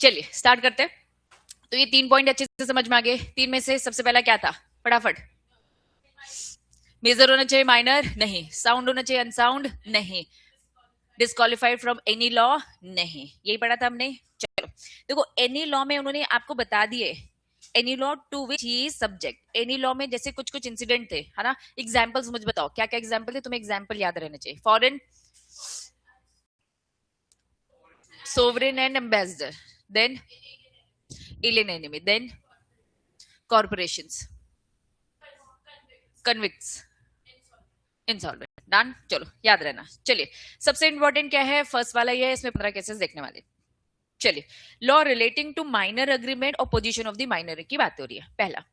चलिए स्टार्ट करते हैं। तो ये 3 पॉइंट अच्छे से समझ में आ गए। 3 में से सबसे पहला क्या था, फटाफट। मेजर होना चाहिए माइनर, नहीं। साउंड होना चाहिए अनसाउंड, नहीं। डिस्क्वालिफाइड फ्रॉम एनी लॉ, नहीं। यही पढ़ा था हमने। चलो देखो, एनी लॉ में उन्होंने आपको बता दिए any law to which he is subject. Any law में जैसे कुछ कुछ इंसिडेंट थे, है ना। एग्जाम्पल्स मुझे बताओ क्या क्या एग्जाम्पल थे, तुम्हें एग्जाम्पल याद रहने चाहिए। Foreign, sovereign and ambassador, then alien enemy, then corporations, convicts, insolvent. Done, चलो याद रहना। चलिए सबसे इंपॉर्टेंट क्या है, फर्स्ट वाला ये है, इसमें 15 केसेस देखने वाले। चलिए, law relating to minor agreement और पोजीशन ऑफ द माइनर की बात हो रही है। पहला,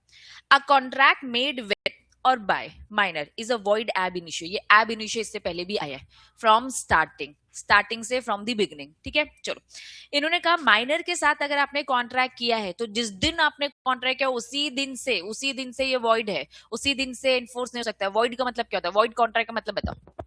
अ कॉन्ट्रैक्ट मेड विद और by minor is a void ab initio. ये एब इनिशियो इससे पहले भी आया है। फ्रॉम स्टार्टिंग, स्टार्टिंग से फ्रॉम द बिगिनिंग, ठीक है। चलो, इन्होंने कहा माइनर के साथ अगर आपने कॉन्ट्रैक्ट किया है तो जिस दिन आपने कॉन्ट्रैक्ट किया उसी दिन से ये वॉइड है, उसी दिन से एनफोर्स नहीं हो सकता। वॉइड का मतलब क्या होता है, वॉइड कॉन्ट्रैक्ट का मतलब बताओ।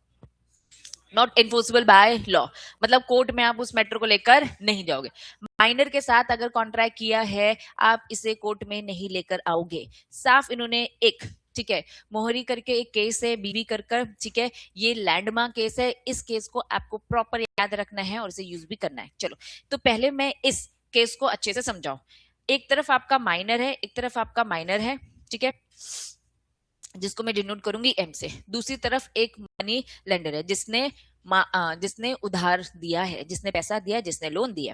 नॉट एनफोर्सेबल बाय लॉ, मतलब कोर्ट में आप उस मैटर को लेकर नहीं जाओगे। माइनर के साथ अगर कॉन्ट्रैक्ट किया है, आप इसे कोर्ट में नहीं लेकर आओगे। साफ इन्होंने एक, ठीक है, मोहरी करके एक केस है, बीबी कर, ठीक है, ये लैंडमार्क केस है। इस केस को आपको प्रॉपर याद रखना है और इसे यूज भी करना है। चलो, तो पहले मैं इस केस को अच्छे से समझाऊं। एक तरफ आपका माइनर है, एक तरफ आपका माइनर है, ठीक है, जिसको मैं डिनोट करूंगी एम से। दूसरी तरफ एक मनी लेंडर है, जिसने उधार दिया है, जिसने पैसा दिया, जिसने लोन दिया।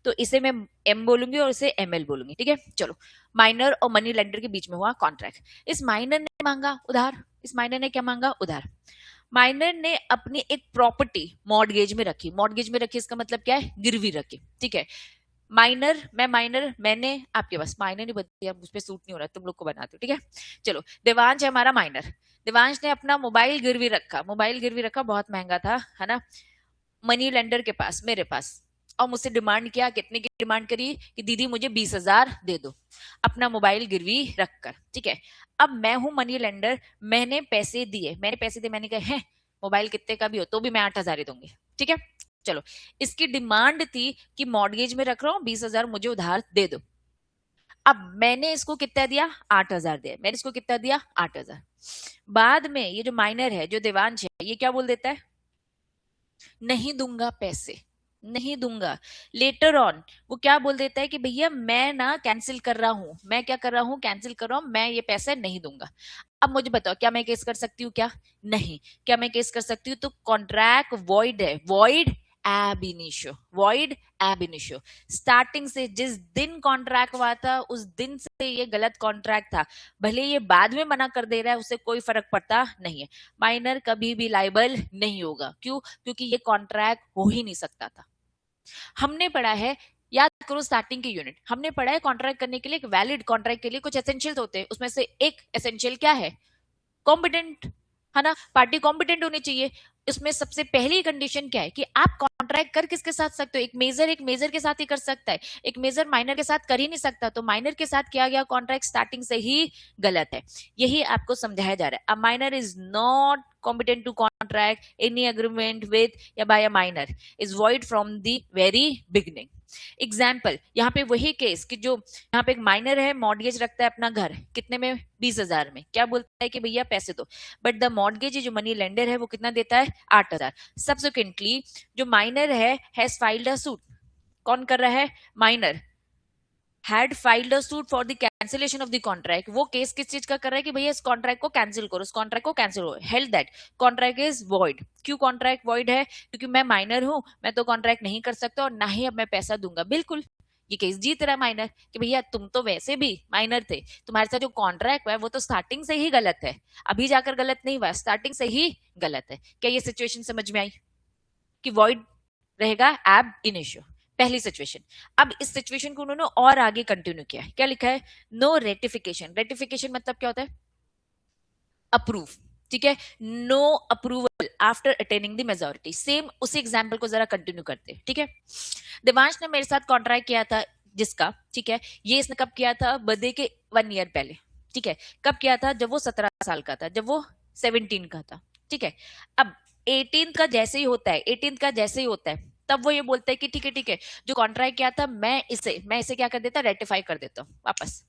तो इसे मैं एम बोलूंगी और इसे एम एल बोलूंगी, ठीक है। चलो, माइनर और मनी लेंडर के बीच में हुआ कॉन्ट्रैक्ट। इस माइनर ने मांगा उधार, इस माइनर ने क्या मांगा, उधार। माइनर ने अपनी एक प्रॉपर्टी मॉर्गेज में रखी। मॉर्गेज में रखी इसका मतलब क्या है, गिरवी रखी, ठीक है। मैंने आपके पास माइनर नहीं बताया, मुझ पे सूट नहीं हो रहा, तुम लोग को बनाते हो, ठीक है। चलो, देवांश है हमारा माइनर। देवांश ने अपना मोबाइल गिरवी रखा, मोबाइल गिरवी रखा, बहुत महंगा था, है ना, मनी लेंडर के पास, मेरे पास। और मुझसे डिमांड किया, कितने की डिमांड करी कि दीदी मुझे 20,000 दे दो अपना मोबाइल गिरवी रखकर, ठीक है। अब मैं हूं मनी लेंडर, मैंने पैसे दिए, मैंने कहा है मोबाइल कितने का भी हो तो भी मैं 8,000 ही दूंगी, ठीक है। चलो, इसकी डिमांड थी कि मॉर्गेज में रख रहा हूं, 20,000 मुझे उधार दे दो। अब मैंने इसको कितना दिया, 8,000 दिया। मैंने इसको कितना दिया, 8,000। बाद में ये जो माइनर है, जो देवांश है, ये क्या बोल देता है, नहीं दूंगा पैसे, नहीं दूंगा। लेटर ऑन वो क्या बोल देता है कि भैया मैं ना कैंसिल कर रहा हूं, मैं क्या कर रहा हूं, कैंसिल कर रहा हूं, मैं ये पैसे नहीं दूंगा। अब मुझे बताओ, क्या मैं केस कर सकती हूँ, क्या नहीं। क्या मैं केस कर सकती हूँ, तो कॉन्ट्रैक्ट वॉइड है, void ab initio, void ab initio. Starting से जिस दिन कॉन्ट्रैक्ट हुआ था उस दिन से ये गलत कॉन्ट्रैक्ट था। भले ये बाद में मना कर दे रहा है, उससे कोई फर्क पड़ता नहीं है। माइनर कभी भी लाइबल नहीं होगा, क्यों, क्योंकि ये कॉन्ट्रैक्ट हो ही नहीं सकता था। हमने पढ़ा है, याद करो स्टार्टिंग की यूनिट, हमने पढ़ा है कॉन्ट्रैक्ट करने के लिए, एक वैलिड कॉन्ट्रैक्ट के लिए कुछ एसेंशियल होते हैं। उसमें से एक एसेंशियल क्या है, कॉम्पिटेंट, है ना, पार्टी कॉम्पिटेंट होनी चाहिए। इसमें सबसे पहली कंडीशन क्या है कि आप कॉन्ट्रैक्ट कर किसके साथ सकते हो, एक मेजर के साथ ही कर सकता है, एक मेजर माइनर के साथ कर ही नहीं सकता। तो माइनर के साथ किया गया कॉन्ट्रैक्ट स्टार्टिंग से ही गलत है, यही आपको समझाया जा रहा है। A minor is not competent to contract any agreement with या by a minor is void from the very beginning. Example, यहाँ पे वही केस कि जो यहाँ पे एक माइनर है, मॉर्गेज रखता है अपना घर, कितने में, 20,000 में। क्या बोलता है कि भैया पैसे दो, बट द मॉर्गेज जो मनी लेंडर है वो कितना देता है, 8,000। सब्सिक्वेंटली जो माइनर है हैज फाइल्ड अ सूट, कौन कर रहा है, minor had filed a suit for the cancellation of the contract। वो केस किस चीज का कर रहा है कि भैया इस कॉन्ट्रैक्ट को कैंसिल करो, इस कॉन्ट्रैक्ट को कैंसिल करो। Held that contract is void. क्यों कॉन्ट्रैक्ट वॉइड है, क्योंकि मैं माइनर हूं, मैं तो कॉन्ट्रैक्ट नहीं कर सकता और ना ही अब मैं पैसा दूंगा। बिल्कुल ये केस जीत रहा है माइनर कि भैया तुम तो वैसे भी माइनर थे, तुम्हारे साथ जो कॉन्ट्रैक्ट है वो तो स्टार्टिंग से ही गलत है, अभी जाकर गलत नहीं हुआ, स्टार्टिंग से ही गलत है। क्या ये सिचुएशन समझ में आई कि वॉइड रहेगा एब इनिशियो, पहली सिचुएशन। अब इस सिचुएशन को उन्होंने और आगे कंटिन्यू किया, क्या लिखा है, नो रेटिफिकेशन। रेटिफिकेशन मतलब क्या होता है, अप्रूव, ठीक है, no approval after attaining the majority. Same उसी एग्जाम्पल को जरा कंटिन्यू करते हैं, ठीक है। देवांश ने मेरे साथ कॉन्ट्रैक्ट किया था जिसका, ठीक है, ये इसने कब किया था, बर्थडे के 1 ईयर पहले, ठीक है। कब किया था, जब वो 17 साल का था, जब वो 17 का था, ठीक है। अब 18 का जैसे ही होता है, 18 का जैसे ही होता है, तब वो ये बोलता है कि ठीक है, जो कॉन्ट्रैक्ट किया था मैं इसे क्या कर देता, रेटिफाई कर देता हूँ वापस।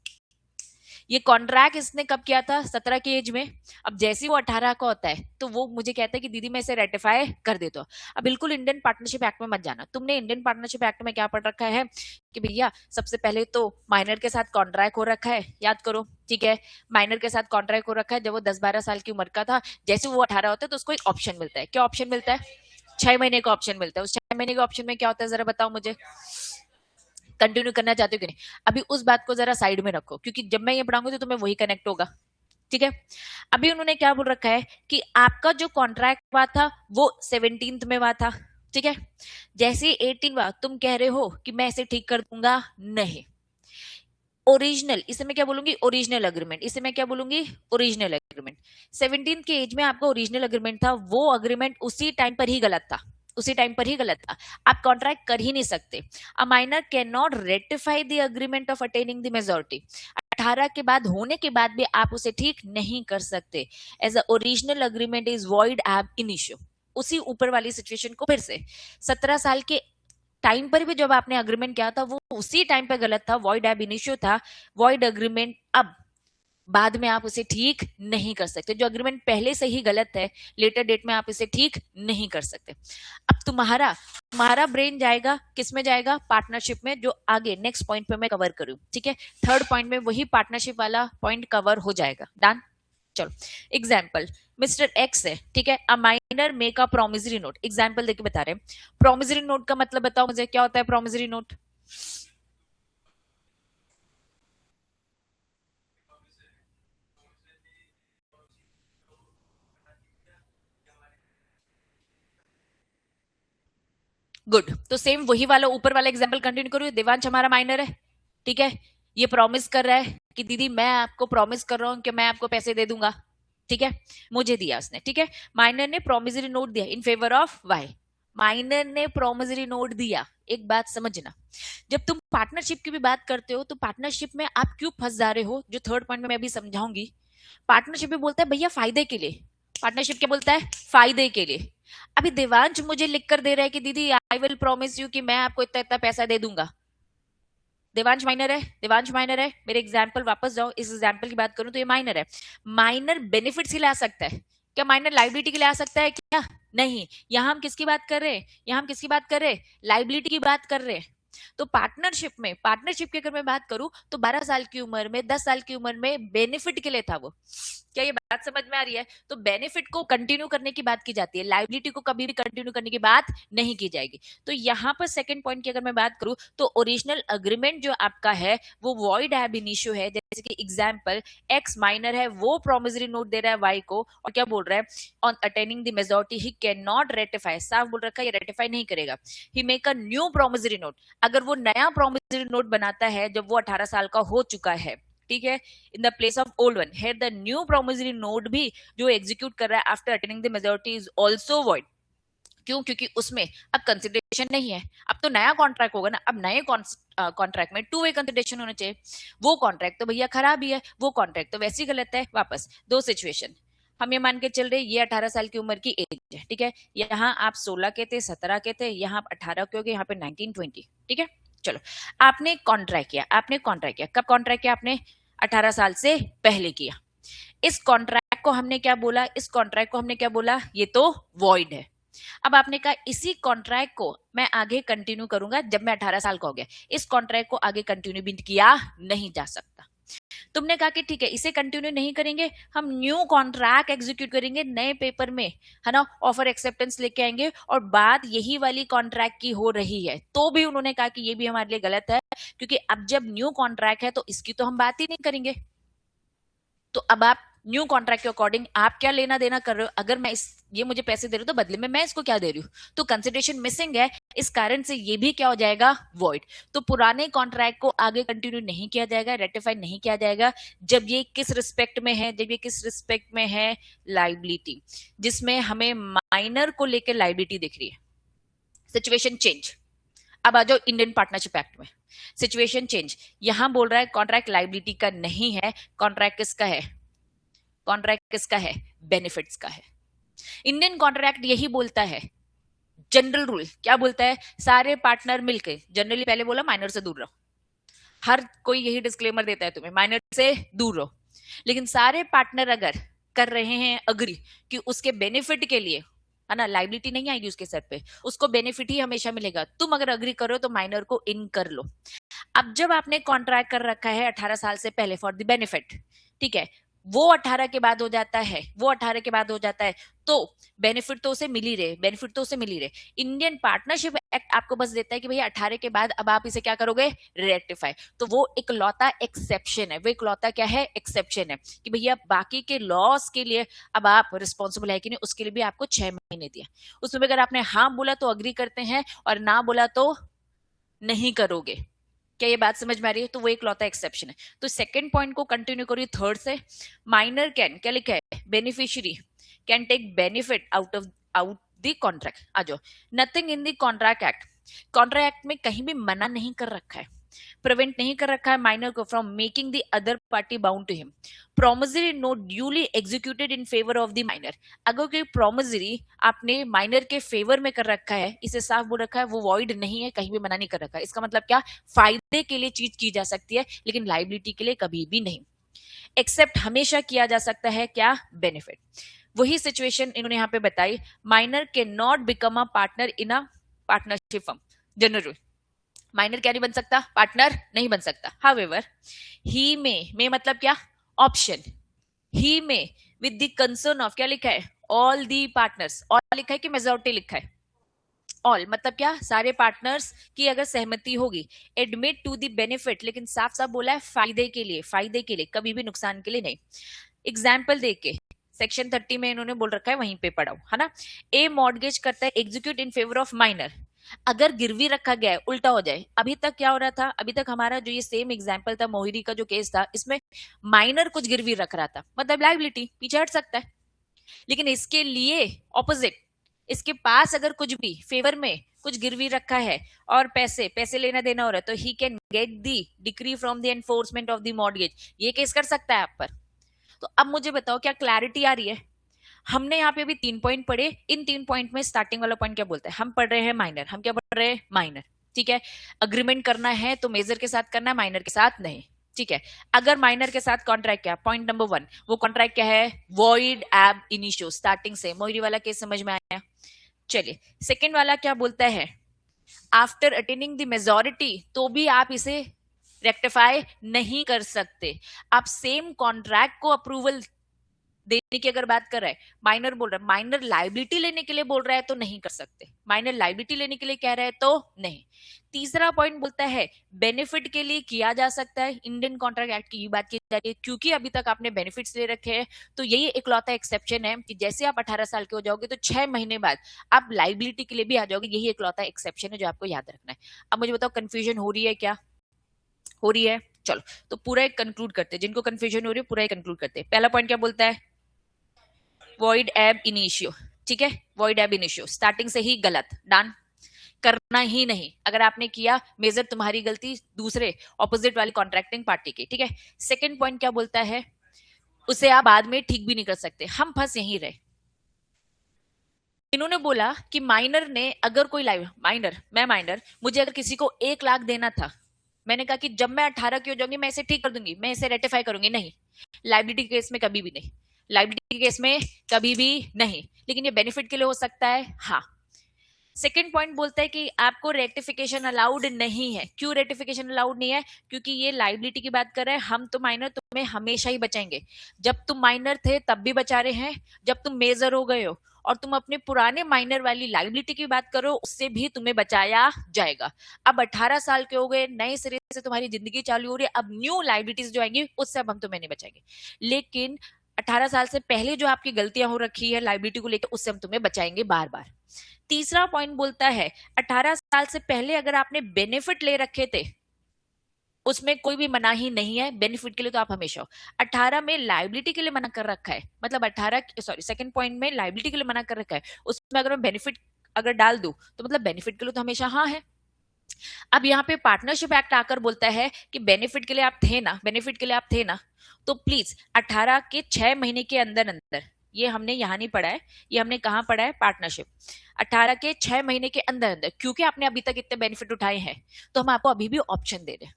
ये कॉन्ट्रैक्ट इसने कब किया था, 17 की एज में। अब जैसे ही वो 18 का होता है तो वो मुझे कहता है कि दीदी मैं इसे रेटिफाई कर देता हूँ। अब बिल्कुल इंडियन पार्टनरशिप एक्ट में मत जाना, तुमने इंडियन पार्टनरशिप एक्ट में क्या पढ़ रखा है कि भैया सबसे पहले तो माइनर के साथ कॉन्ट्रैक्ट हो रखा है, याद करो, ठीक है। माइनर के साथ कॉन्ट्रैक्ट हो रखा है जब वो 10-12 साल की उम्र का था। जैसे वो 18 होता है तो उसको एक ऑप्शन मिलता है। क्या ऑप्शन मिलता है? 6 महीने का ऑप्शन मिलता है। उस 6 महीने के ऑप्शन में क्या होता है जरा बताओ मुझे, कंटिन्यू करना चाहते हो कि नहीं? अभी उस बात को जरा साइड में रखो, क्योंकि जब मैं ये पढ़ाऊंगी तो तुम्हें वही कनेक्ट होगा, ठीक है। अभी उन्होंने क्या बोल रखा है कि आपका जो कॉन्ट्रैक्ट हुआ था वो 17th में हुआ था, ठीक है। जैसे 18 हुआ तुम कह रहे हो कि मैं इसे ठीक कर दूंगा, नहीं। ओरिजिनल, इसे मैं क्या बोलूंगी, ओरिजिनल अग्रीमेंट। इसे मैं क्या बोलूंगी, ओरिजिनल अग्रीमेंट। 17 के एज में आपका ओरिजिनल अग्रीमेंट था, वो अग्रीमेंट उसी टाइम पर ही गलत था, उसी टाइम पर ही गलत था। आप कॉन्ट्रैक्ट कर ही नहीं सकते। A minor can not ratify the agreement of attaining the majority. 18 के बाद होने के बाद भी आप उसे ठीक नहीं कर सकते। As a original agreement is void ab initio. उसी ऊपर वाली सिचुएशन को फिर से 17 साल के टाइम पर भी जब आपने अग्रीमेंट किया था वो उसी टाइम पे गलत था, वॉइड एब इनिशियो था, वॉइड अग्रीमेंट। अब बाद में आप उसे ठीक नहीं कर सकते। जो अग्रीमेंट पहले से ही गलत है, लेटर डेट में आप इसे ठीक नहीं कर सकते। अब तुम्हारा तुम्हारा ब्रेन जाएगा किस में जाएगा, पार्टनरशिप में, जो आगे नेक्स्ट पॉइंट पे मैं कवर करूं, ठीक है। थर्ड पॉइंट में वही पार्टनरशिप वाला पॉइंट कवर हो जाएगा। डन। चलो एग्जाम्पल, मिस्टर एक्स है, ठीक है। A minor make a promissory note. Example देके बता रहे हैं। प्रोमिसरी नोट का मतलब बताओ मुझे, क्या होता है प्रोमिसरी नोट? गुड। तो सेम वही वाला ऊपर वाला एग्जाम्पल कंटिन्यू करूँ। देवांश हमारा माइनर है, ठीक है। ये प्रॉमिस कर रहा है कि दीदी मैं आपको प्रॉमिस कर रहा हूं कि मैं आपको पैसे दे दूंगा, ठीक है। मुझे दिया उसने, ठीक है। माइनर ने प्रोमिसरी नोट दिया in favour of Y. Minor ने प्रोमिसरी नोट दिया। एक बात समझना, जब तुम पार्टनरशिप की भी बात करते हो तो पार्टनरशिप में आप क्यों फंस जा रहे हो, जो थर्ड पॉइंट में मैं अभी समझाऊंगी। पार्टनरशिप में बोलता है भैया फायदे के लिए। पार्टनरशिप क्या बोलता है, फायदे के लिए। अभी देवांश मुझे लिख कर दे रहा है कि दीदी आई विल प्रॉमिस यू कि मैं आपको इतना इतना पैसा दे दूंगा। देवांश माइनर है, देवांश माइनर है। मेरे एग्जाम्पल वापस जाओ, इस एग्जाम्पल की बात करूं तो ये माइनर है। माइनर बेनिफिट्स ही ला सकता है, क्या माइनर लाइबिलिटी के लिए आ सकता है क्या? नहीं। यहां हम किसकी बात कर रहे हैं, यहां हम किसकी बात कर रहे हैं, लाइबिलिटी की बात कर रहे हैं। तो पार्टनरशिप में, पार्टनरशिप की अगर मैं बात करूं तो 12 साल की उम्र में, 10 साल की उम्र में बेनिफिट के लिए था वो। क्या ये बात समझ में आ रही है? तो बेनिफिट को कंटिन्यू करने की बात की जाती है, लाइबिलिटी को कभी भी कंटिन्यू करने की बात नहीं की जाएगी। तो यहाँ पर सेकंड पॉइंट की अगर मैं बात करूं तो ओरिजिनल अग्रीमेंट जो आपका है वो वॉइड एब इनिशियो है। जैसे कि एग्जाम्पल, एक्स माइनर है, वो प्रोमिसरी नोट दे रहा है वाई को, और क्या बोल रहा है, on attaining the majority he can not ratify. साफ बोल रखा है ये रेटिफाई नहीं करेगा। He make a new promissory note. अगर वो नया प्रोमिसरी नोट बनाता है जब वो 18 साल का हो चुका है, ठीक है, in the place of old one, here the new promissory note भी जो एग्जीक्यूट कर रहा है after attaining the majority is also void. क्यों? क्योंकि उसमें अब कंसिडरेशन नहीं है, अब तो नया कॉन्ट्रैक्ट होगा ना। अब नए कॉन्ट्रैक्ट में टू वे कंसिडरेशन होना चाहिए। वो कॉन्ट्रैक्ट तो भैया खराब ही है, वो कॉन्ट्रैक्ट तो वैसे ही गलत है। वापस दो सिचुएशन, हम ये मान के चल रहे ये 18 साल की उम्र की एज है, ठीक है। यहाँ आप 16 के थे, 17 के थे, यहाँ आप 18 के हो गए, यहाँ पे 19-20, ठीक है। चलो, आपने कॉन्ट्रैक्ट किया, आपने कॉन्ट्रैक्ट किया, कब कॉन्ट्रैक्ट किया आपने? 18 साल से पहले किया। इस कॉन्ट्रैक्ट को हमने क्या बोला, इस कॉन्ट्रैक्ट को हमने क्या बोला, ये तो वॉइड है। अब आपने कहा इसी कॉन्ट्रैक्ट को मैं आगे कंटिन्यू करूंगा जब मैं 18 साल का हो गया। इस कॉन्ट्रैक्ट को आगे कंटिन्यू भी किया नहीं जा सकता। तुमने कहा कि ठीक है इसे कंटिन्यू नहीं करेंगे, हम न्यू कॉन्ट्रैक्ट एग्जीक्यूट करेंगे नए पेपर में, है ना, ऑफर एक्सेप्टेंस लेके आएंगे, और बात यही वाली कॉन्ट्रैक्ट की हो रही है। तो भी उन्होंने कहा कि ये भी हमारे लिए गलत है, क्योंकि अब जब न्यू कॉन्ट्रैक्ट है तो इसकी तो हम बात ही नहीं करेंगे। तो अब आप न्यू कॉन्ट्रैक्ट के अकॉर्डिंग आप क्या लेना देना कर रहे हो? अगर मैं ये मुझे पैसे दे रही हूँ तो बदले में मैं इसको क्या दे रही हूँ, तो कंसिडरेशन मिसिंग है। इस कारण से ये भी क्या हो जाएगा, वॉइड। तो पुराने कॉन्ट्रैक्ट को आगे कंटिन्यू नहीं किया जाएगा, रेटिफाई नहीं किया जाएगा। जब ये किस रिस्पेक्ट में है, जब ये किस रिस्पेक्ट में है, लाइबिलिटी, जिसमें हमें माइनर को लेकर लाइबिलिटी दिख रही है। Situation change. अब आ जाओ इंडियन पार्टनरशिप एक्ट में, सिचुएशन चेंज। यहां बोल रहा है कॉन्ट्रैक्ट लाइबिलिटी का नहीं है, कॉन्ट्रैक्ट किसका है, कॉन्ट्रैक्ट किसका है, बेनिफिट्स का है। इंडियन कॉन्ट्रैक्ट यही बोलता है जनरल रूल क्या बोलता है, सारे पार्टनर मिलके, जनरली पहले बोला माइनर से दूर रहो, हर कोई यही डिस्क्लेमर देता है तुम्हें, माइनर से दूर रहो, लेकिन सारे पार्टनर अगर कर रहे हैं अग्री कि उसके बेनिफिट के लिए, है ना, लाइबिलिटी नहीं आएगी उसके सर पे, उसको बेनिफिट ही हमेशा मिलेगा, तुम अगर अग्री करो तो माइनर को इन कर लो। अब जब आपने कॉन्ट्रैक्ट कर रखा है 18 साल से पहले फॉर द बेनिफिट, ठीक है, वो 18 के बाद हो जाता है, वो 18 के बाद हो जाता है, तो बेनिफिट तो उसे मिल ही रहे, बेनिफिट तो उसे मिल ही रहे। इंडियन पार्टनरशिप एक्ट आपको बस देता है कि भैया 18 के बाद अब आप इसे क्या करोगे, रेक्टिफाई। तो वो एक लौता एक्सेप्शन है, वो एक लौता क्या है, एक्सेप्शन है कि भैया बाकी के लॉस के लिए अब आप रिस्पॉन्सिबल है कि नहीं, उसके लिए भी आपको 6 महीने दिया। उसमें अगर आपने हाँ बोला तो अग्री करते हैं और ना बोला तो नहीं करोगे। क्या ये बात समझ में आ रही है? तो वो एक लौता एक्सेप्शन है। तो सेकंड पॉइंट को कंटिन्यू करिए थर्ड से, माइनर कैन, क्या लिखा है, beneficiary can take benefit out the contract. आ जाओ, nothing in the contract act, contract में कहीं भी मना नहीं कर रखा है, प्रिवेंट नहीं कर रखा है माइनर को from making the other party bound to him, promissory note duly executed in favour of the minor. अगर कोई प्रोमिसरी आपने माइनर के फेवर में कर रखा है, इसे साफ बोल रखा है, वो वॉइड नहीं है, कहीं भी मना नहीं कर रखा है। इसका मतलब क्या, फायदे के लिए चीज की जा सकती है लेकिन लाइबिलिटी के लिए कभी भी नहीं। एक्सेप्ट हमेशा किया जा सकता है क्या, बेनिफिट। वही सिचुएशन इन्होंने यहाँ पे बताई, minor can not become a partner in a partnership firm, general. Minor क्या नहीं बन सकता, पार्टनर नहीं बन सकता। हाउएवर ही में मतलब क्या, ऑप्शन, ही में विद द कंसर्न ऑफ, क्या लिखा है, ऑल दी पार्टनर्स, ऑल लिखा है कि मेजोरिटी लिखा है, ऑल मतलब क्या, सारे पार्टनर्स की अगर सहमति होगी, एडमिट टू द बेनिफिट, लेकिन साफ साफ बोला है फायदे के लिए, फायदे के लिए, कभी भी नुकसान के लिए नहीं। एग्जाम्पल देके सेक्शन 30 में इन्होंने बोल रखा है, वहीं पे पढ़ाओ, है ना। ए मॉर्गेज करता है execute in favour of minor, अगर गिरवी रखा गया है, उल्टा हो जाए। अभी तक क्या हो रहा था, अभी तक हमारा जो ये सेम एग्जाम्पल था मोहिरी का जो केस था, इसमें माइनर कुछ गिरवी रख रहा था, मतलब लाइबिलिटी पीछे हट सकता है, लेकिन इसके लिए ऑपोजिट, इसके पास अगर कुछ भी फेवर में कुछ गिरवी रखा है और पैसे पैसे लेना देना हो रहा है, तो he can get the decree from the enforcement of the mortgage, ये केस कर सकता है आप पर। तो अब मुझे बताओ क्या क्लैरिटी आ रही है? हमने यहाँ पे अभी 3 पॉइंट पढ़े, इन 3 पॉइंट में स्टार्टिंग वाला पॉइंट क्या बोलता है, हम पढ़ रहे हैं माइनर, हम क्या पढ़ रहे हैं, माइनर, ठीक है। अग्रीमेंट करना है तो मेजर के साथ करना है, माइनर के साथ नहीं, ठीक है। अगर माइनर के साथ कॉन्ट्रैक्ट क्या, पॉइंट नंबर 1, वो कॉन्ट्रैक्ट क्या है, वॉइड एब इनिशियो, स्टार्टिंग से। मोहिरी वाला केस समझ में आया? चलिए सेकेंड वाला क्या बोलता है, आफ्टर अटेनिंग द मेजोरिटी, तो भी आप इसे रेक्टिफाई नहीं कर सकते। आप सेम कॉन्ट्रैक्ट को अप्रूवल देने की अगर बात कर रहा है, माइनर बोल रहा है, माइनर लाइबिलिटी लेने के लिए बोल रहा है तो नहीं कर सकते, माइनर लाइबिलिटी लेने के लिए कह रहा है तो नहीं। तीसरा पॉइंट बोलता है बेनिफिट के लिए किया जा सकता है, इंडियन कॉन्ट्रैक्ट एक्ट की बात की जा रही है, क्योंकि अभी तक आपने बेनिफिट्स ले रखे हैं, तो यही एक लौता एक्सेप्शन है कि जैसे आप 18 साल के हो जाओगे तो 6 महीने बाद आप लाइबिलिटी के लिए भी आ जाओगे, यही एक लौता एक्सेप्शन है जो आपको याद रखना है। अब मुझे बताओ कंफ्यूजन हो रही है क्या, हो रही है? चलो तो पूरा एक कंक्लूड करते हैं, जिनको कंफ्यूजन हो रही है पूरा एक कंक्लूड करते हैं। पहला पॉइंट क्या बोलता है, वॉइड एब इनिशियो, ठीक है, वॉइड एब इनिशियो, स्टार्टिंग से ही गलत, डन, करना ही नहीं। अगर आपने किया, मेजर तुम्हारी गलती, दूसरे ऑपोजिट वाली कॉन्ट्रैक्टिंग पार्टी की, ठीक है। सेकंड पॉइंट क्या बोलता है, उसे आप बाद में ठीक भी नहीं कर सकते। हम फंस यहीं रहे, इन्होंने बोला कि माइनर ने अगर कोई लाइव माइनर, मैं माइनर, मुझे अगर किसी को 1 लाख देना था, मैंने कहा कि जब मैं 18 की हो जाऊंगी मैं इसे ठीक कर दूंगी, मैं इसे रेटिफाई करूंगी, नहीं, लाइबिलिटी केस में कभी भी नहीं, लाइबिलिटी केस में कभी भी नहीं, लेकिन ये बेनिफिट के लिए हो सकता है, हाँ। सेकेंड पॉइंट बोलता है कि आपको रेटिफिकेशन अलाउड नहीं है। क्यों रेटिफिकेशन अलाउड नहीं है? क्योंकि ये लाइबिलिटी की बात कर रहे हैं, हम तो माइनर तुम्हें हमेशा ही बचाएंगे, जब तुम माइनर थे तब भी बचा रहे हैं, जब तुम मेजर हो गए हो और तुम अपने पुराने माइनर वाली लाइबिलिटी की बात करो, उससे भी तुम्हें बचाया जाएगा। अब 18 साल के हो गए, नए सिरे से तुम्हारी जिंदगी चालू हो रही है, अब न्यू लाइबिलिटीज जो आएंगी उससे अब हम तुम्हें नहीं बचाएंगे, लेकिन 18 साल से पहले जो आपकी गलतियां हो रखी है लाइबिलिटी को लेकर, उससे हम तुम्हें बचाएंगे बार बार। तीसरा पॉइंट बोलता है 18 साल से पहले अगर आपने बेनिफिट ले रखे थे, उसमें कोई भी मनाही नहीं है, बेनिफिट के लिए तो आप हमेशा हो। 18 में लाइबिलिटी के लिए मना कर रखा है, मतलब 18 सॉरी सेकंड पॉइंट में लाइबिलिटी के लिए मना कर रखा है, उसमें अगर मैं बेनिफिट अगर डाल दूं तो मतलब बेनिफिट के लिए तो हमेशा हाँ है। अब यहाँ पे पार्टनरशिप एक्ट आकर बोलता है कि बेनिफिट के लिए आप थे ना, बेनिफिट के लिए आप थे ना, तो प्लीज 18 के 6 महीने के अंदर अंदर ये हमने यहाँ नहीं पढ़ा है, ये हमने कहाँ पढ़ा है, पार्टनरशिप। 18 के 6 महीने के अंदर अंदर, क्योंकि आपने अभी तक इतने बेनिफिट उठाए हैं तो हम आपको अभी भी ऑप्शन दे रहे हैं,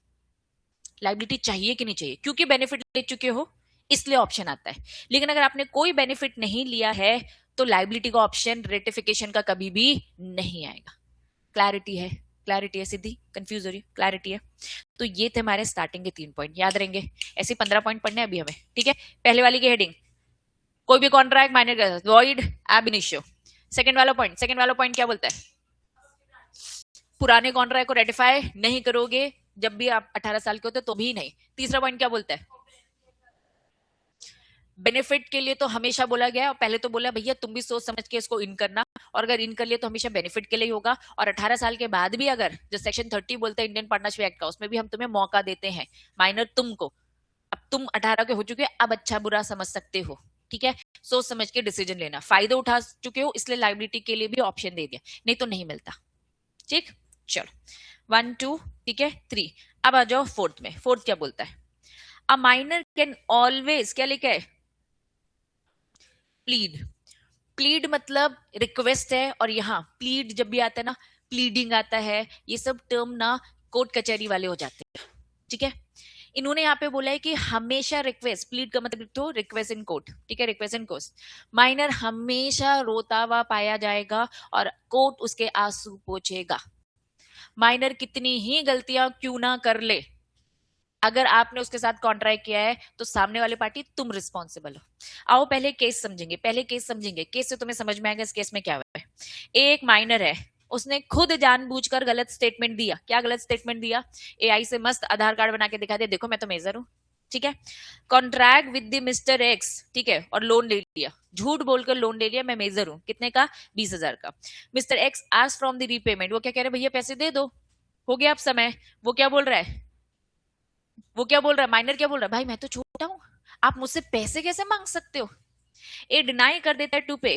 लाइबिलिटी चाहिए कि नहीं चाहिए, क्योंकि बेनिफिट ले चुके हो इसलिए ऑप्शन आता है। लेकिन अगर आपने कोई बेनिफिट नहीं लिया है तो लाइबिलिटी का ऑप्शन रेटिफिकेशन का कभी भी नहीं आएगा। क्लैरिटी है, क्लैरिटी है, सिद्धि कंफ्यूज हो रही, क्लैरिटी है। तो ये थे हमारे स्टार्टिंग के 3 पॉइंट, याद रहेंगे। ऐसे 15 पॉइंट पढ़ने अभी हमें, ठीक है। पहले वाली की हेडिंग, कोई भी कॉन्ट्रैक्ट माइनर का वॉइड ab initio। सेकंड वाला पॉइंट क्या बोलता है, पुराने कॉन्ट्रैक्ट को रेटिफाई नहीं करोगे जब भी आप 18 साल के होते तो भी नहीं। तीसरा पॉइंट क्या बोलता है, बेनिफिट के लिए तो हमेशा बोला गया है, और पहले तो बोला भैया तुम भी सोच समझ के इसको इन करना, और अगर इन कर लिया तो हमेशा बेनिफिट के लिए ही होगा। और 18 साल के बाद भी अगर, जो सेक्शन 30 बोलते हैं इंडियन पार्टनरशिप एक्ट का, उसमें भी हम तुम्हें मौका देते हैं माइनर तुमको, अब तुम 18 के हो चुके हो, अब अच्छा बुरा समझ सकते हो, ठीक है। सोच समझ के डिसीजन लेना, फायदे उठा चुके हो इसलिए लाइबिलिटी के लिए भी ऑप्शन दे दिया, नहीं तो नहीं मिलता, ठीक। चलो 1 2, ठीक है 3। अब आ जाओ फोर्थ में। फोर्थ क्या बोलता है, अ माइनर कैन ऑलवेज, क्या लिखा है, प्लीड। प्लीड मतलब रिक्वेस्ट है, और यहाँ प्लीड जब भी आता है ना, प्लीडिंग आता है, ये सब टर्म ना कोर्ट कचहरी वाले हो जाते हैं, ठीक है। इन्होंने यहाँ पे बोला है कि हमेशा रिक्वेस्ट, प्लीड का मतलब तो रिक्वेस्ट इन कोर्ट, ठीक है, रिक्वेस्ट इन कोर्ट। माइनर हमेशा रोता हुआ पाया जाएगा और कोर्ट उसके आंसू पोंछेगा। माइनर कितनी ही गलतियां क्यों ना कर ले, अगर आपने उसके साथ कॉन्ट्रैक्ट किया है तो सामने वाले पार्टी तुम रिस्पॉन्सिबल हो। आओ पहले केस समझेंगे, केस से तुम्हें समझ में आएगा इस केस में क्या हुआ है। एक माइनर है, उसने खुद जानबूझकर गलत स्टेटमेंट दिया। क्या गलत स्टेटमेंट दिया, एआई से मस्त आधार कार्ड बना के दिखा दिया, देखो मैं तो मेजर हूं, ठीक है। Contract with the mister x, ठीक है, और लोन ले लिया, झूठ बोलकर लोन ले लिया, मैं मेजर हूं, कितने का, 20,000 का। Mister x ask from the repayment, वो क्या कह रहे, भैया पैसे दे दो, हो गया अब समय। वो क्या बोल रहा है, माइनर क्या बोल रहा है, भाई मैं तो छोटा हूं, आप मुझसे पैसे कैसे मांग सकते हो। ए डिनाई कर देता है to pay,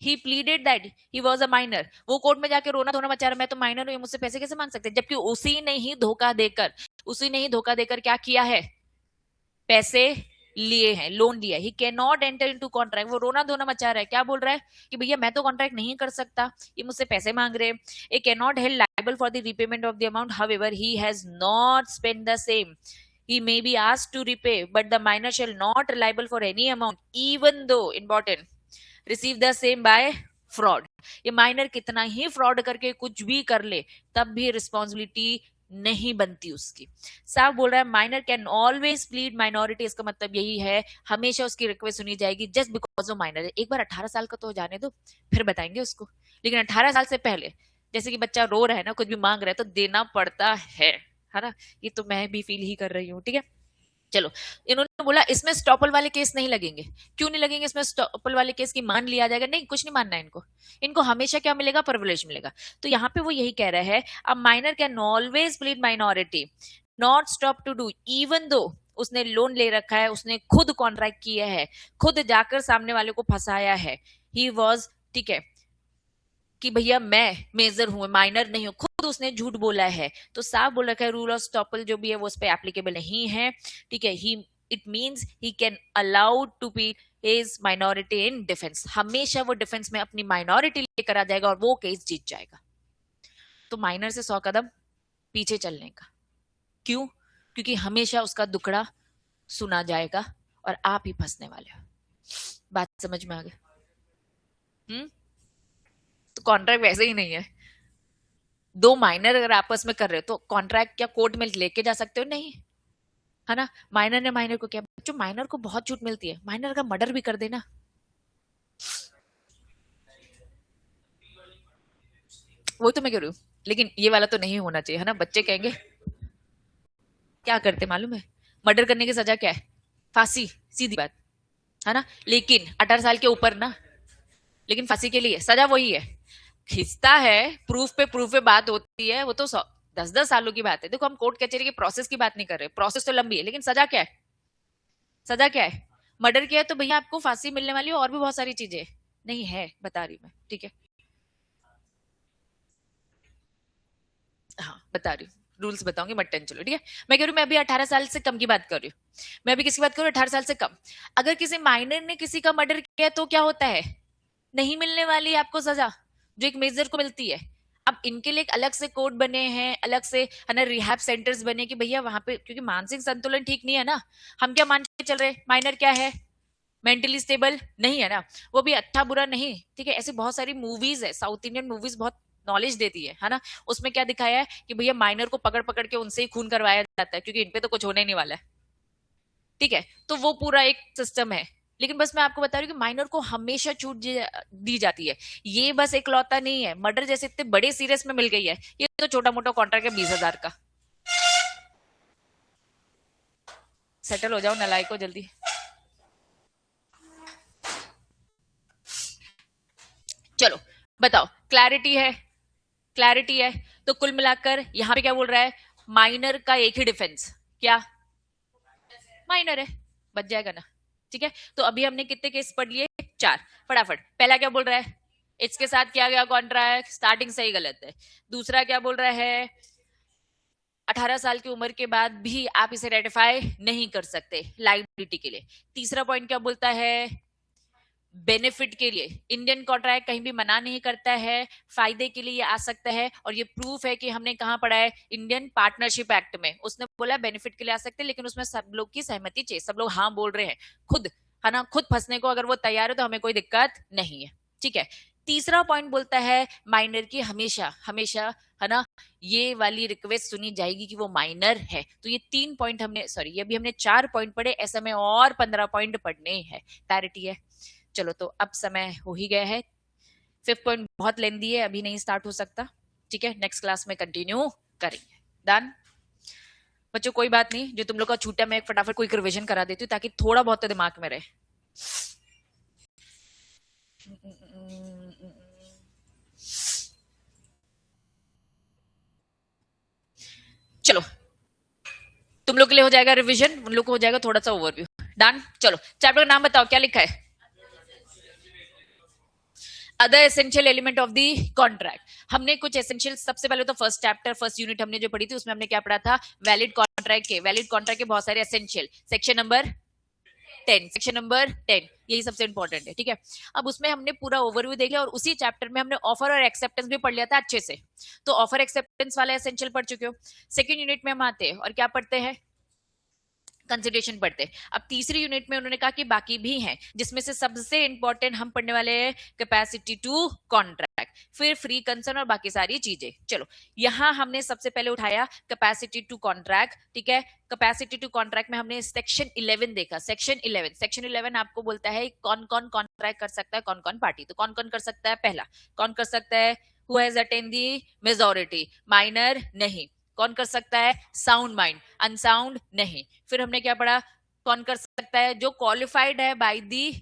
he pleaded that he was a minor. वो कोर्ट में जाके रोना धोना मचा रहा, मैं तो माइनर हूं, ये मुझसे पैसे कैसे मांग सकते हैं, जबकि उसी ने ही धोखा देकर क्या किया है, पैसे लिए हैं, लोन लिया। ही can not enter into contract, वो रोना धोना मचा रहा है, क्या बोल रहा है कि भैया मैं तो कॉन्ट्रैक्ट नहीं कर सकता, ये मुझसे पैसे मांग रहे हैं। A can not held liable for the repayment of the amount, however he has not spend the same. He may be asked to repay, but the minor shall not liable for any amount, even though, important, receive the same by fraud. ये minor कितना ही fraud करके कुछ भी कर ले तब भी responsibility नहीं बनती उसकी। साफ बोल रहा है minor can always plead minority, इसका मतलब यही है हमेशा उसकी रिक्वेस्ट सुनी जाएगी जस्ट बिकॉज वो माइनर है। एक बार 18 साल का तो जाने दो, फिर बताएंगे उसको, लेकिन 18 साल से पहले, जैसे कि बच्चा रो रहा है ना, कुछ भी मांग रहा है तो देना पड़ता है ना, ये तो मैं भी फील ही कर रही हूँ, ठीक है। चलो, इन्होंने बोला इसमें स्टॉपल वाले केस नहीं लगेंगे। क्यों नहीं लगेंगे इसमें स्टॉपल वाले केस की मान लिया जाएगा, नहीं कुछ नहीं मानना है इनको हमेशा क्या मिलेगा, प्रिविलेज मिलेगा। तो यहाँ पे वो यही कह रहा है, अब minor can always plead minority, not stop to do, even though उसने लोन ले रखा है, उसने खुद कॉन्ट्रैक्ट किया है, खुद जाकर सामने वाले को फंसाया है, ही वॉज, ठीक है, कि भैया मैं मेजर हूं, माइनर नहीं हूं, खुद उसने झूठ बोला है, तो साफ बोल रखा है रूल ऑफ स्टॉपल जो भी है वो उस पर एप्लीकेबल नहीं है, ठीक है। He it means he can allowed to be his minority in defence, हमेशा वो डिफेंस में अपनी माइनॉरिटी लेकर आ जाएगा और वो केस जीत जाएगा। तो माइनर से 100 कदम पीछे चलने का, क्यों, क्योंकि हमेशा उसका दुखड़ा सुना जाएगा और आप ही फंसने वाले हो। बात समझ में आ गई। तो कॉन्ट्रैक्ट वैसे ही नहीं है, दो माइनर अगर आपस में कर रहे हो तो कॉन्ट्रैक्ट क्या कोर्ट में लेके जा सकते हो, नहीं, है ना। माइनर ने माइनर को क्या, जो माइनर को बहुत छूट मिलती है, माइनर का मर्डर भी कर देना, वो तो मैं कह रही हूँ, लेकिन ये वाला तो नहीं होना चाहिए, है ना। बच्चे कहेंगे क्या करते मालूम है, मर्डर करने की सजा क्या है, फांसी, सीधी बात, है ना। लेकिन 18 साल के ऊपर ना, लेकिन फांसी के लिए सजा वही है, खिंचता है, प्रूफ पे बात होती है, वो तो 10-10 सालों की बात है। देखो हम कोर्ट कचहरी के प्रोसेस की बात नहीं कर रहे, प्रोसेस तो लंबी है, लेकिन सजा क्या है, सजा क्या है, मर्डर किया है तो भैया आपको फांसी मिलने वाली है, और भी बहुत सारी चीजें नहीं है, बता रही मैं, ठीक है। हाँ बता रही हूँ, रूल्स बताऊंगी, मत टेंशन लो, ठीक है। मैं कह रही हूँ, मैं अभी 18 साल से कम की बात कर रही हूँ, मैं अभी किसकी बात कर रही हूँ, 18 साल से कम। अगर किसी माइनर ने किसी का मर्डर किया तो क्या होता है, नहीं मिलने वाली आपको सजा जो एक मेजर को मिलती है। अब इनके लिए एक अलग से कोड बने हैं, अलग से है ना रिहैब सेंटर्स बने कि भैया वहां पे, क्योंकि मानसिक संतुलन ठीक नहीं है ना। हम क्या मान के चल रहे, माइनर क्या है, मेंटली स्टेबल नहीं है ना, वो भी अच्छा बुरा नहीं, ठीक है। ऐसी बहुत सारी मूवीज है, साउथ इंडियन मूवीज बहुत नॉलेज देती है ना। उसमें क्या दिखाया है कि भैया माइनर को पकड़ पकड़ के उनसे ही खून करवाया जाता है, क्योंकि इनपे तो कुछ होने नहीं वाला है, ठीक है। तो वो पूरा एक सिस्टम है। लेकिन बस मैं आपको बता रही हूँ कि माइनर को हमेशा छूट दी जाती है। ये बस एक लौता नहीं है, मर्डर जैसे इतने बड़े सीरियस में मिल गई है, ये तो छोटा मोटा कॉन्ट्रैक्ट है 20,000 का। सेटल हो जाओ नलायको जल्दी। चलो बताओ, क्लैरिटी है, क्लैरिटी है। तो कुल मिलाकर यहां पे क्या बोल रहा है, माइनर का एक ही डिफेंस, क्या, माइनर है, बच जाएगा ना, ठीक है। तो अभी हमने कितने केस पढ़ लिए, 4। फटाफट, पहला क्या बोल रहा है, इसके साथ किया गया कॉन्ट्रैक्ट, स्टार्टिंग सही गलत है। दूसरा क्या बोल रहा है, 18 साल की उम्र के बाद भी आप इसे रेटिफाई नहीं कर सकते लाइबिलिटी के लिए। तीसरा पॉइंट क्या बोलता है, बेनिफिट के लिए इंडियन कॉन्ट्रैक्ट कहीं भी मना नहीं करता है, फायदे के लिए ये आ सकता है। और ये प्रूफ है कि हमने कहाँ पढ़ा है, इंडियन पार्टनरशिप एक्ट में। उसने बोला बेनिफिट के लिए आ सकते हैं, लेकिन उसमें सब लोग की सहमति चाहिए, सब लोग हाँ बोल रहे हैं खुद, है ना, खुद फंसने को अगर वो तैयार है तो हमें कोई दिक्कत नहीं है, ठीक है। तीसरा पॉइंट बोलता है माइनर की हमेशा हमेशा, है ना, ये वाली रिक्वेस्ट सुनी जाएगी कि वो माइनर है। तो ये 3 पॉइंट हमने, सॉरी ये अभी हमने 4 पॉइंट पढ़े, ऐसे में और 15 पॉइंट पढ़ने हैं। क्लैरिटी है। चलो तो अब समय हो ही गया है। 5th पॉइंट बहुत लेंदी है, अभी नहीं स्टार्ट हो सकता, ठीक है, नेक्स्ट क्लास में कंटिन्यू करेंगे। डन बच्चों, कोई बात नहीं, जो तुम लोग का छूटा मैं फटाफट कोई रिविजन करा देती हूँ ताकि थोड़ा बहुत तो दिमाग में रहे। चलो तुम लोग के लिए हो जाएगा रिवीजन, उन लोग को हो जाएगा थोड़ा सा ओवरव्यू। डन। चलो चैप्टर का नाम बताओ, क्या लिखा है, other essential element of the contract. हमने कुछ एसेंशियल, सबसे पहले तो फर्स्ट चैप्टर फर्स्ट यूनिट हमने जो पढ़ी थी उसमें हमने क्या पढ़ा था, वैलिड कॉन्ट्रैक्ट के बहुत सारे essential, section number 10, section number 10, यही सबसे इंपॉर्टेंट है, ठीक है। अब उसमें हमने पूरा ओवरव्यू देख लिया और उसी चैप्टर में हमने ऑफर और एक्सेप्टेंस भी पढ़ लिया था अच्छे से। तो ऑफर एक्सेप्टेंस वाला एसेंशियल पढ़ चुके हो। सेकेंड यूनिट में हम आते हैं और क्या पढ़ते हैं, कंसिडरेशन पढ़ते। अब तीसरी यूनिट में उन्होंने कहा कि बाकी भी हैं, जिसमें से सबसे इंपॉर्टेंट हम पढ़ने वाले हैं कैपेसिटी टू कॉन्ट्रैक्ट, फिर फ्री कंसर्न और बाकी सारी चीजें। चलो यहां हमने सबसे पहले उठाया कैपेसिटी टू कॉन्ट्रैक्ट, ठीक है। कैपेसिटी टू कॉन्ट्रैक्ट में हमने सेक्शन 11 देखा। सेक्शन 11 आपको बोलता है कौन कौन कॉन्ट्रैक्ट कर सकता है, कौन कौन पार्टी। तो कौन कौन कर सकता है, पहला कौन कर सकता है, who has attain the majority, minor नहीं। कौन कर सकता है, साउंड माइंड, अनसाउंड नहीं। फिर हमने क्या पढ़ा, कौन कर सकता है, जो क्वालिफाइड है बाय दी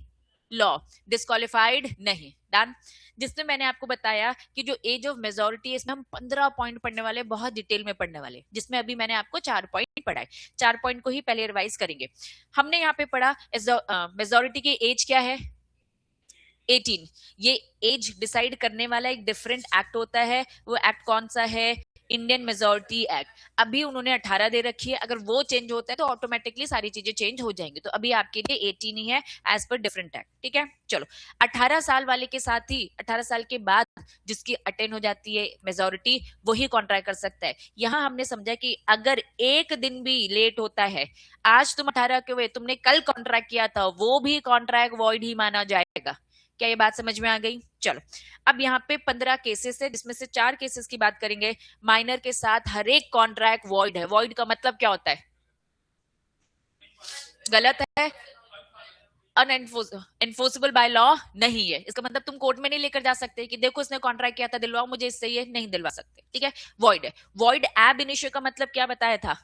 लॉ, डिस्क्वालिफाइड नहीं। डन। जिसमें मैंने आपको बताया कि जो एज ऑफ मेजोरिटी है, इसमें हम 15 पॉइंट पढ़ने वाले, बहुत डिटेल में पढ़ने वाले, जिसमें अभी मैंने आपको 4 पॉइंट पढ़ाए। 4 पॉइंट को ही पहले रिवाइज करेंगे। हमने यहाँ पे पढ़ा मेजोरिटी की एज क्या है, 18। ये एज डिसाइड करने वाला एक डिफरेंट एक्ट होता है, वो एक्ट कौन सा है, इंडियन मेजोरिटी एक्ट। अभी उन्होंने 18 दे रखी है, अगर वो चेंज होता है तो ऑटोमेटिकली सारी चीजें चेंज हो जाएंगी। तो अभी आपके लिए 18 ही है एज पर डिफरेंट एक्ट, ठीक है। चलो 18 साल वाले के साथ ही 18 साल के बाद जिसकी अटेन हो जाती है मेजोरिटी, वही कॉन्ट्रैक्ट कर सकता है। यहां हमने समझा कि अगर एक दिन भी लेट होता है, आज तुम 18 के हुए, तुमने कल कॉन्ट्रैक्ट किया था, वो भी कॉन्ट्रैक्ट वॉइड ही माना जाएगा। क्या ये बात समझ में आ गई। चलो अब यहाँ पे 15 केसेस है, जिसमें से 4 केसेस की बात करेंगे। माइनर के साथ हर एक कॉन्ट्रैक्ट वॉइड है। वॉइड का मतलब क्या होता है, गलत है, अनएनफोर्सेबल बाय लॉ नहीं है। इसका मतलब तुम कोर्ट में नहीं लेकर जा सकते कि देखो इसने कॉन्ट्रैक्ट किया था, दिलवाओ मुझे इससे, ये नहीं दिलवा सकते, ठीक है। वॉइड है। वॉइड एब इनिशियो का मतलब क्या बताया था,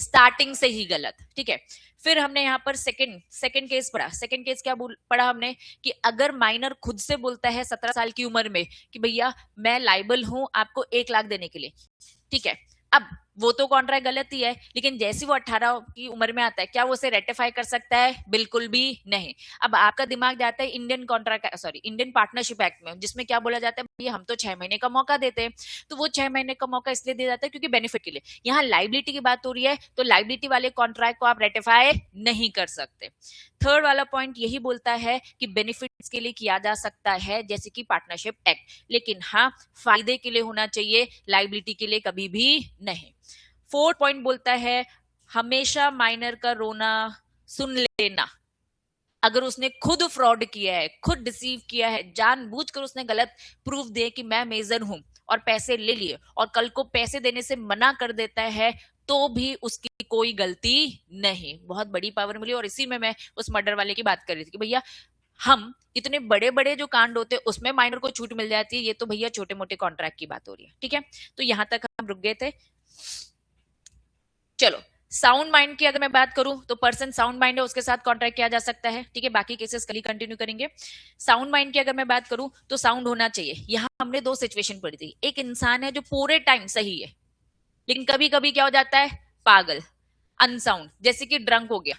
स्टार्टिंग से ही गलत, ठीक है। फिर हमने यहाँ पर सेकंड केस पढ़ा। सेकंड केस क्या पढ़ा हमने, कि अगर माइनर खुद से बोलता है 17 साल की उम्र में कि भैया मैं लाइबल हूं आपको 1 लाख देने के लिए, ठीक है। अब वो तो कॉन्ट्रैक्ट गलत ही है, लेकिन जैसे वो 18 की उम्र में आता है, क्या वो उसे रेटिफाई कर सकता है? बिल्कुल भी नहीं। अब आपका दिमाग जाता है Indian contract, sorry, Indian partnership act में, जिसमें क्या बोला जाता है, भैया हम तो 6 महीने का मौका देते हैं। तो वो 6 महीने का मौका इसलिए दिया जाता है क्योंकि बेनिफिट के लिए। यहाँ लाइबिलिटी की बात हो रही है, तो लाइबिलिटी वाले कॉन्ट्रैक्ट को आप रेटिफाई नहीं कर सकते। थर्ड वाला पॉइंट यही बोलता है कि बेनिफिट्स के लिए किया जा सकता है, जैसे कि पार्टनरशिप एक्ट, लेकिन हाँ फायदे के लिए होना चाहिए, लाइबिलिटी के लिए कभी भी नहीं। फोर्थ पॉइंट बोलता है हमेशा माइनर का रोना सुन लेना। अगर उसने खुद फ्रॉड किया है, खुद डिसीव किया है, जानबूझकर उसने गलत प्रूफ दे कि मैं मेजर हूं और पैसे ले लिए, और कल को पैसे देने से मना कर देता है, तो भी उसकी कोई गलती नहीं। बहुत बड़ी पावर मिली। और इसी में मैं उस मर्डर वाले की बात कर रही थी कि भैया हम इतने बड़े बड़े जो कांड होते हैं उसमें माइनर को छूट मिल जाती है, ये तो भैया छोटे मोटे कॉन्ट्रैक्ट की बात हो रही है। ठीक है, तो यहां तक हम रुक गए थे। चलो, साउंड माइंड की अगर मैं बात करूं तो पर्सन साउंड माइंड है, उसके साथ कॉन्ट्रैक्ट किया जा सकता है। ठीक है, बाकी केसेस कल ही कंटिन्यू करेंगे। साउंड माइंड की अगर मैं बात करूं तो साउंड होना चाहिए। यहां हमने दो सिचुएशन पढ़ी थी। एक इंसान है जो पूरे टाइम सही है, लेकिन कभी कभी क्या हो जाता है, पागल, अनसाउंड, जैसे कि ड्रंक हो गया,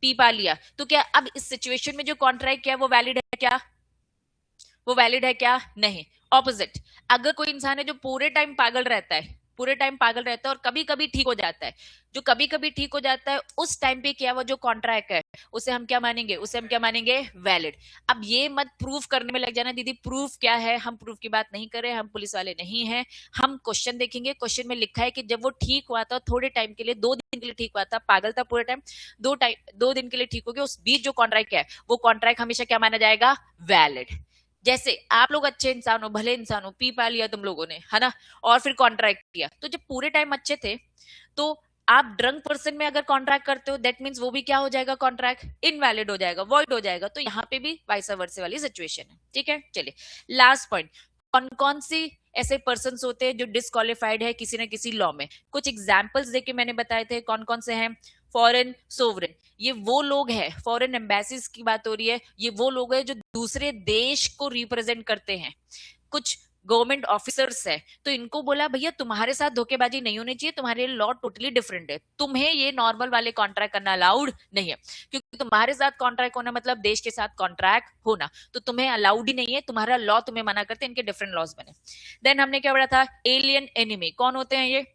पी पा लिया। तो क्या अब इस सिचुएशन में जो कॉन्ट्रैक्ट किया वो वैलिड है क्या? वो वैलिड है क्या? नहीं। ऑपोजिट, अगर कोई इंसान है जो पूरे टाइम पागल रहता है, पूरे टाइम पागल रहता है और कभी कभी ठीक हो जाता है, जो कभी कभी ठीक हो जाता है, उस टाइम पे क्या वो जो कॉन्ट्रैक्ट है उसे हम क्या मानेंगे? उसे हम क्या मानेंगे? वैलिड। अब ये मत प्रूफ करने में लग जाना, दीदी प्रूफ क्या है, हम प्रूफ की बात नहीं कर रहे, हम पुलिस वाले नहीं हैं। हम क्वेश्चन देखेंगे, क्वेश्चन में लिखा है कि जब वो ठीक हुआ था थोड़े टाइम के लिए, 2 दिन के लिए ठीक हुआ था, पागल था पूरे टाइम, 2 दिन के लिए ठीक हो गया, उस बीच जो कॉन्ट्रैक्ट है वो कॉन्ट्रैक्ट हमेशा क्या माना जाएगा? वैलिड। जैसे आप लोग अच्छे इंसान हो, भले इंसान हो, पी पा लिया तुम लोगों ने, है ना, और फिर कॉन्ट्रैक्ट किया, तो जब पूरे टाइम अच्छे थे, तो आप ड्रंक पर्सन में अगर कॉन्ट्रैक्ट करते हो, दैट मींस वो भी क्या हो जाएगा? कॉन्ट्रैक्ट इनवैलिड हो जाएगा, वॉइड हो जाएगा। तो यहाँ पे भी वाइस वर्सा वाली सिचुएशन है। ठीक है, चलिए लास्ट पॉइंट, कौन कौन सी ऐसे पर्सन होते हैं जो डिस्क्वालिफाइड है किसी न किसी लॉ में? कुछ एग्जाम्पल्स देके मैंने बताए थे कौन कौन से हैं। फॉरेन सोवरेन, ये वो लोग हैं, फॉरेन एम्बेसीज की बात हो रही है, ये वो लोग हैं जो दूसरे देश को रिप्रेजेंट करते हैं। कुछ गवर्नमेंट ऑफिसर्स है, तो इनको बोला भैया तुम्हारे साथ धोखेबाजी नहीं होनी चाहिए, तुम्हारे लॉ टोटली डिफरेंट है, तुम्हें ये नॉर्मल वाले कॉन्ट्रैक्ट करना अलाउड नहीं है, क्योंकि तुम्हारे साथ कॉन्ट्रैक्ट होना मतलब देश के साथ कॉन्ट्रैक्ट होना, तो तुम्हें अलाउड ही नहीं है, तुम्हारा लॉ तुम्हें मना करते, इनके डिफरेंट लॉज बने। देन हमने क्या पढ़ा था? एलियन एनिमी, कौन होते हैं ये?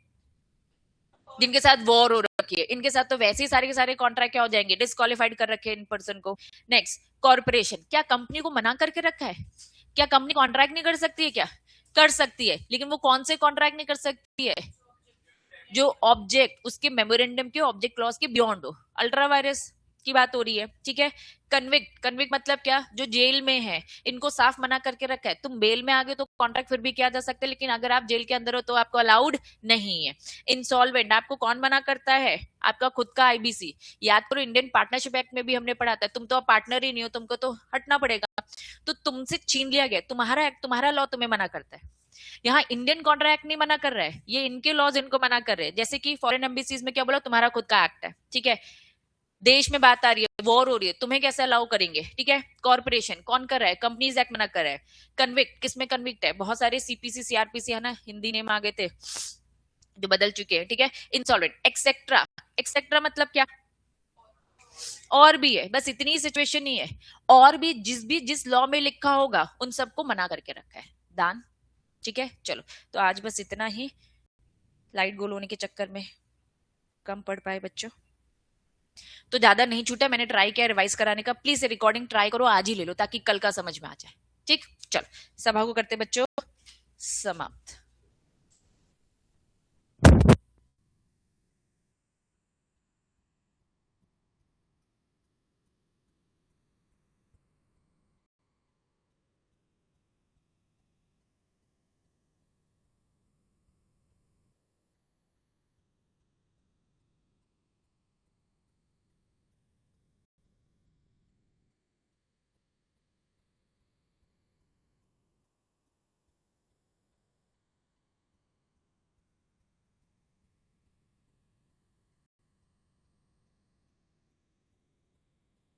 जिनके साथ वॉर हो रखी है, इनके साथ तो वैसे ही सारे के सारे कॉन्ट्रैक्ट क्या हो जाएंगे? डिस्क्वालिफाइड कर रखे हैं इन पर्सन को। नेक्स्ट, कॉर्पोरेशन, क्या कंपनी को मना करके रखा है? क्या कंपनी कॉन्ट्रैक्ट नहीं कर सकती है? क्या कर सकती है, लेकिन वो कौन से कॉन्ट्रैक्ट नहीं कर सकती है? जो ऑब्जेक्ट उसके मेमोरेंडम के ऑब्जेक्ट क्लॉज के बियॉन्ड हो। अल्ट्रा वायरस की बात हो रही है। ठीक है, कन्विक्ट, कन्विक्ट मतलब क्या? जो जेल में है, इनको साफ मना करके रखा है, तुम बेल में आ गए तो कॉन्ट्रैक्ट फिर भी किया जा सकता है, लेकिन अगर आप जेल के अंदर हो तो आपको अलाउड नहीं है। इंसॉल्वेंट, आपको कौन मना करता है? आपका खुद का आईबीसी। याद करो इंडियन पार्टनरशिप एक्ट में भी हमने पढ़ा था, तुम तो पार्टनर ही नहीं हो, तुमको तो हटना पड़ेगा, तो तुमसे छीन लिया गया, तुम्हारा एक्ट, तुम्हारा लॉ तुम्हें मना करता है। यहाँ इंडियन कॉन्ट्रैक्ट नहीं मना कर रहा है, ये इनके लॉज इनको मना कर रहे हैं। जैसे कि फॉरेन एम्बेसीज में क्या बोला? तुम्हारा खुद का एक्ट है। ठीक है, देश में बात आ रही है, वॉर हो रही है, तुम्हें कैसे अलाउ करेंगे? ठीक है, कॉर्पोरेशन कौन कर रहा है? कंपनीज एक्ट मना कर रहा है। कन्विक्ट, किसमें कन्विक्ट है? बहुत सारे सीपीसी सीआरपीसी है ना, हिंदी नेम आ गए थे जो बदल चुके हैं। ठीक है, इंसॉल्वेंट, एक्सेट्रा, एक्सेट्रा मतलब क्या? और भी है, बस इतनी सिचुएशन ही है, और भी जिस लॉ में लिखा होगा उन सबको मना करके रखा है। दान। ठीक है, चलो तो आज बस इतना ही, लाइट गोल होने के चक्कर में कम पढ़ पाए बच्चों, तो ज्यादा नहीं छूटा, मैंने ट्राई किया रिवाइज कराने का। प्लीज रिकॉर्डिंग ट्राई करो, आज ही ले लो ताकि कल का समझ में आ जाए। ठीक, चलो सभा को करते बच्चों समाप्त।